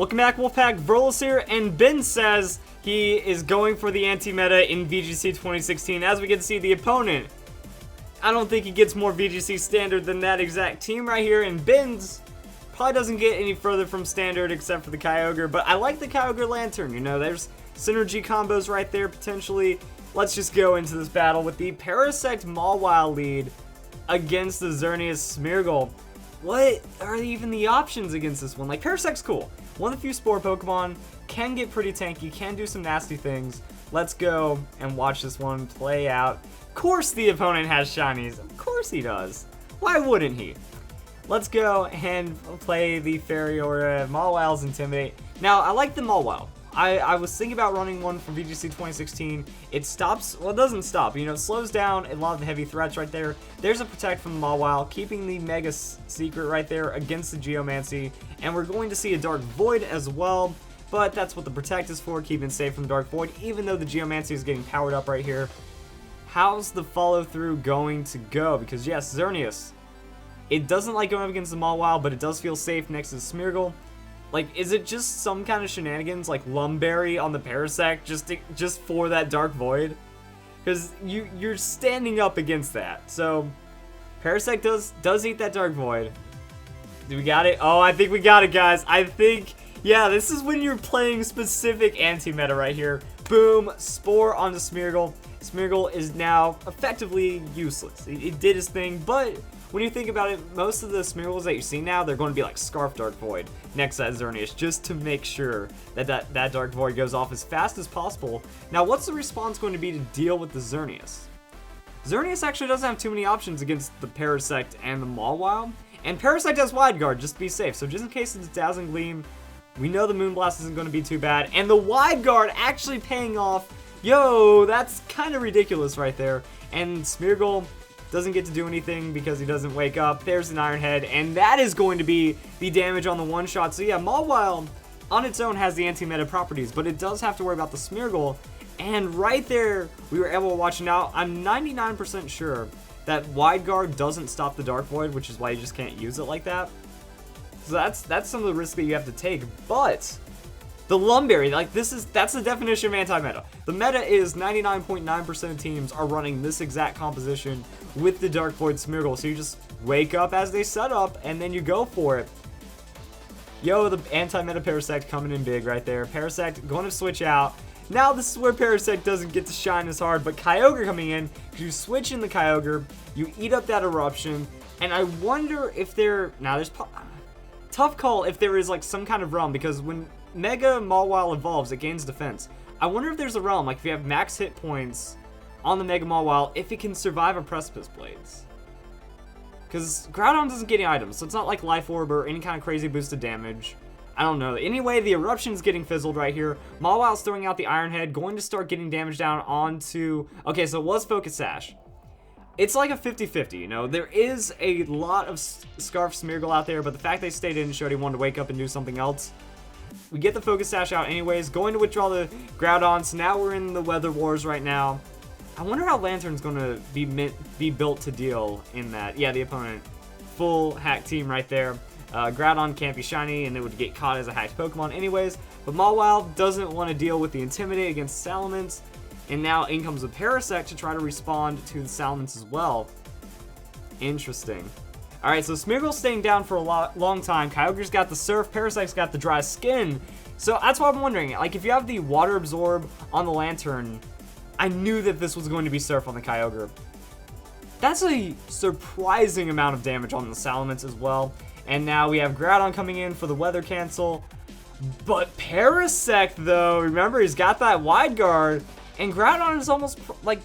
Welcome back, Wolfpack. Verlis here, and Ben says he is going for the anti-meta in VGC 2016. As we can see, the opponent, I don't think he gets more VGC standard than that exact team right here, and Ben's probably doesn't get any further from standard except for the Kyogre, but I like the Kyogre Lantern. You know, there's synergy combos right there potentially. Let's just go into this battle with the Parasect Mawile lead against the Xerneas Smeargle. What are even the options against this one? Like, Parasect's cool. One of the few Spore Pokemon, can get pretty tanky, can do some nasty things. Let's go and watch this one play out. Of course the opponent has shinies. Of course he does. Why wouldn't he? Let's go and play the Fairy Aura. Mawile's Intimidate. Now, I like the Mawile. I was thinking about running one for VGC 2016. It stops, well, it doesn't stop. You know, it slows down a lot of the heavy threats right there. There's a Protect from the Mawile, keeping the Mega Secret right there against the Geomancy. And we're going to see a Dark Void as well. But that's what the Protect is for, keeping it safe from Dark Void, even though the Geomancy is getting powered up right here. How's the follow-through going to go? Because, yes, Xerneas, it doesn't like going up against the Mawile, but it does feel safe next to Smeargle. Like, is it just some kind of shenanigans, like Lumberry on the Parasect, just for that Dark Void? Because you're standing up against that. So, Parasect does eat that Dark Void. Do we got it? Oh, I think we got it, guys. I think, yeah, this is when you're playing specific anti-meta right here. Boom, Spore onto Smeargle. Smeargle is now effectively useless. It did his thing, but when you think about it, most of the Smeargles that you see now, they're going to be like Scarf Dark Void next to that Xerneas, just to make sure that Dark Void goes off as fast as possible. Now, what's the response going to be to deal with the Xerneas? Xerneas actually doesn't have too many options against the Parasect and the Mawile, and Parasect has Wide Guard, just to be safe. So just in case it's Dazzling Gleam, we know the Moonblast isn't going to be too bad, and the Wide Guard actually paying off. Yo, that's kind of ridiculous right there. And Smeargle doesn't get to do anything because he doesn't wake up. There's an Iron Head, and that is going to be the damage on the one-shot. So yeah, Mawile on its own has the anti-meta properties, but it does have to worry about the Smeargle. And right there, we were able to watch. Now, I'm 99% sure that Wide Guard doesn't stop the Dark Void, which is why you just can't use it like that. So that's some of the risk that you have to take, but the Lumberry, like, that's the definition of anti-meta. The meta is 99.9% of teams are running this exact composition with the Dark Void Smeargle. So you just wake up as they set up, and then you go for it. Yo, the anti-meta Parasect coming in big right there. Parasect going to switch out. Now this is where Parasect doesn't get to shine as hard, but Kyogre coming in, because you switch in the Kyogre, you eat up that Eruption, and I wonder if now there's tough call if there is like some kind of realm, because when Mega Mawile evolves, it gains defense. I wonder if there's a realm, like if you have max hit points on the Mega Mawile, if it can survive a Precipice Blades. Because Groudon doesn't get any items, so it's not like Life Orb or any kind of crazy boosted damage. I don't know. Anyway, the Eruption's getting fizzled right here. Mawile's throwing out the Iron Head, going to start getting damage down onto... Okay, so it was Focus Sash. It's like a 50-50, you know? There is a lot of Scarf Smeargle out there, but the fact they stayed in showed he wanted to wake up and do something else. We get the Focus Sash out anyways, going to withdraw the Groudon, so now we're in the Weather Wars right now. I wonder how Lantern's going to be built to deal in that. Yeah, the opponent. Full hack team right there. Groudon can't be shiny, and it would get caught as a hacked Pokemon anyways. But Mawile doesn't want to deal with the Intimidate against Salamence. And now in comes a Parasect to try to respond to the Salamence as well. Interesting. Alright, so Smeargle's staying down for a long time. Kyogre's got the Surf, Parasect's got the Dry Skin. So that's what I'm wondering. Like, if you have the Water Absorb on the Lantern, I knew that this was going to be Surf on the Kyogre. That's a surprising amount of damage on the Salamence as well. And now we have Groudon coming in for the Weather Cancel. But Parasect, though, remember, he's got that Wide Guard. And Groudon is almost, like,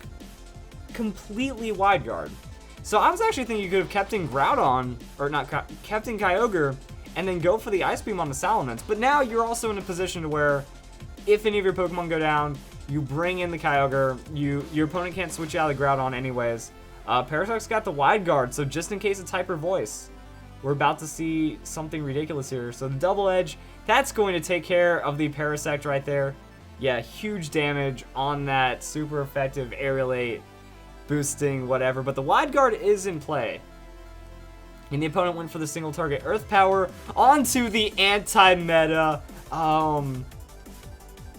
completely Wide Guard. So I was actually thinking you could have kept in Groudon, or not, kept in Kyogre, and then go for the Ice Beam on the Salamence. But now you're also in a position to where, if any of your Pokemon go down, you bring in the Kyogre, your opponent can't switch out of the Groudon anyways. Parasect's got the Wide Guard, so just in case it's Hyper Voice, we're about to see something ridiculous here. So the Double Edge, that's going to take care of the Parasect right there. Yeah, huge damage on that super effective Aerial 8, boosting whatever, but the Wide Guard is in play. And the opponent went for the single target Earth Power onto the anti-meta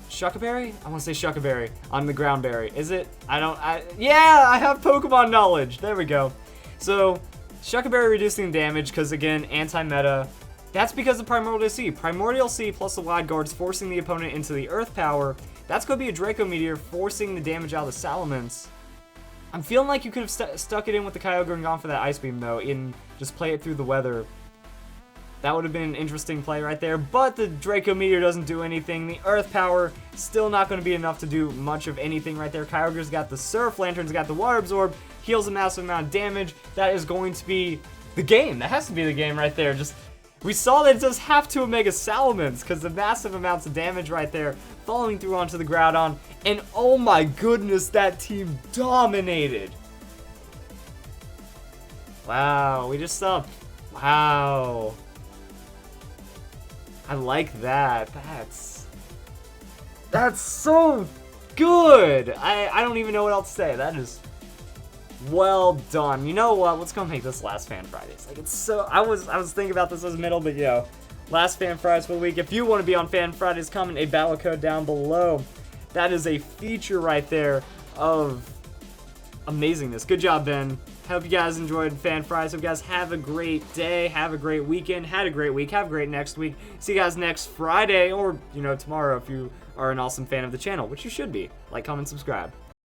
Shuckleberry? I want to say Shuckleberry on the Groundberry. Is it? Yeah, I have Pokemon knowledge. There we go. So, Shuckleberry reducing damage because, again, anti-meta. That's because of Primordial Sea. Primordial Sea plus the Wide Guards forcing the opponent into the Earth Power. That's going to be a Draco Meteor forcing the damage out of the Salamence. I'm feeling like you could have stuck it in with the Kyogre and gone for that Ice Beam, though, and just play it through the weather. That would have been an interesting play right there, but the Draco Meteor doesn't do anything. The Earth Power still not going to be enough to do much of anything right there. Kyogre's got the Surf, Lantern's got the Water Absorb, heals a massive amount of damage. That is going to be the game. That has to be the game right there. We saw that it does have to Omega Salamence because the massive amounts of damage right there following through onto the Groudon, and oh my goodness, that team dominated. Wow, we just saw, wow. I like that. That's so good. I don't even know what else to say. That is well done. You know what? Let's go make this last Fan Fridays. Like, it's so, I was thinking about this as a middle, but yo, last Fan Fridays for the week. If you want to be on Fan Fridays, comment a battle code down below. That is a feature right there of amazingness. Good job, Ben. Hope you guys enjoyed Fan Fridays. Hope you guys have a great day, have a great weekend, had a great week, have a great next week. See you guys next Friday, or, you know, tomorrow if you are an awesome fan of the channel, which you should be. Like, comment, subscribe.